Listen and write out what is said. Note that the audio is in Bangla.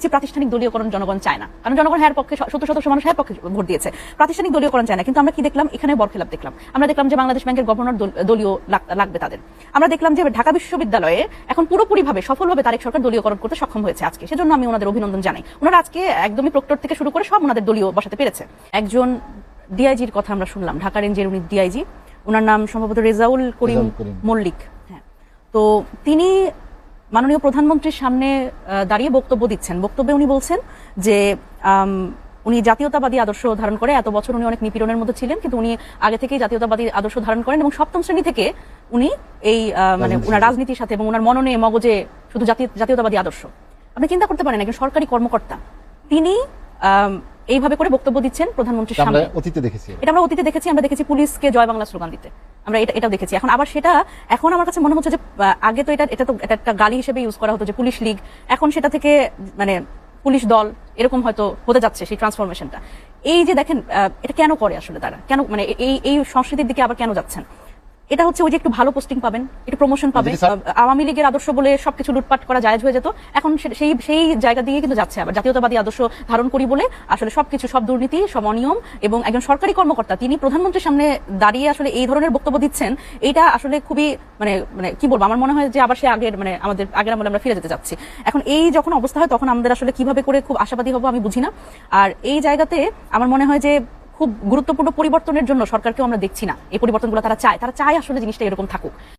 দেখছি প্রাতিষ্ঠানিক দলীয়করণ জনগণ চায় না, কারণ জনগণ হ্যার পক্ষে 70% মানুষ হ্যার পক্ষে ভোট দিয়েছে, প্রাতিষ্ঠানিক দলীয়করণ চায় না। কিন্তু আমরা কি দেখলাম, এখানে বরখেলাপ দেখলাম। আমরা দেখলাম যে বাংলাদেশ ব্যাংকের গভর্নর দলীয় লাগবে তাদের। আমরা দেখলাম যে ঢাকা বিশ্ববিদ্যালয়ে এখন পুরোপুরিভাবে সফলভাবে তারেক সরকার দলীয়করণ করতে সক্ষম হয়েছে আজকে, সেজন্য আমি ওনাদের অভিনন্দন জানাই। ওনারা আজকে একদমই প্রক্টর থেকে শুরু করে সব ওনাদের দলীয় বসাতে পেরেছে। একজন ডিআইজির কথা আমরা শুনলাম, ঢাকা রেঞ্জের উনি ডিআইজি, ওনার নাম সম্ভবত রেজাউল করিম মল্লিক। হ্যাঁ, তো তিনি মাননীয় প্রধানমন্ত্রীর সামনে দাঁড়িয়ে বক্তব্য দিচ্ছেন। বক্তব্যে উনি বলছেন যে উনি জাতীয়তাবাদী আদর্শ ধারণ করে, এত বছর উনি অনেক নিপীড়নের মধ্যে ছিলেন, কিন্তু উনি আগে থেকেই জাতীয়তাবাদী আদর্শ ধারণ করেন এবং সপ্তম শ্রেণী থেকে উনি এই মানে উনার রাজনীতির সাথে এবং উনার মননে মগজে শুধু জাতীয়তাবাদী আদর্শ। আপনি চিন্তা করতে পারেন একজন সরকারি কর্মকর্তা তিনি এইভাবে করে বক্তব্য দিচ্ছেন প্রধানমন্ত্রীর সামনে। এটা আমরা অতীতে দেখেছি, আমরা দেখেছি পুলিশকে জয় বাংলা স্লোগান দিতে, আমরা এটাও দেখেছি। এখন আবার সেটা এখন আমার কাছে মনে হচ্ছে যে আগে তো এটা একটা গালি হিসেবে ইউজ করা হতো যে পুলিশ লীগ, এখন সেটা থেকে মানে পুলিশ দল এরকম হয়তো হতে যাচ্ছে সেই ট্রান্সফরমেশনটা। এই যে দেখেন এটা কেন করে আসলে তারা, কেন মানে এই সংস্কৃতির দিকে আবার কেন যাচ্ছেন? এটা হচ্ছে ওই যে একটু ভালো পোস্টিং পাবেন, একটু প্রমোশন পাবেন। আওয়ামী লীগের আদর্শ বলে সবকিছু লুটপাট করা জায়েজ হয়ে যেত, এখন সেই জায়গা দিয়ে কিন্তু যাচ্ছে। আবার জাতীয়তাবাদী আদর্শ ধারণ করি বলে আসলে সবকিছু, সব দুর্নীতি, সব অনিয়ম, এবং একজন সরকারি কর্মকর্তা তিনি প্রধানমন্ত্রীর সামনে দাঁড়িয়ে আসলে এই ধরনের বক্তব্য দিচ্ছেন, এটা আসলে খুবই মানে কি বলবো, আমার মনে হয় যে আবার সে আগের মানে আমাদের আগের আমলে আমরা ফিরে যেতে যাচ্ছি। এখন এই যখন অবস্থা হয় তখন আমাদের আসলে কিভাবে করে খুব আশাবাদী হবো আমি বুঝি না। আর এই জায়গাতে আমার মনে হয় যে খুব গুরুত্বপূর্ণ পরিবর্তনের জন্য সরকারকেও আমরা দেখছি না। এই পরিবর্তনগুলো তারা চায় আসলে জিনিসটা এরকম থাকুক।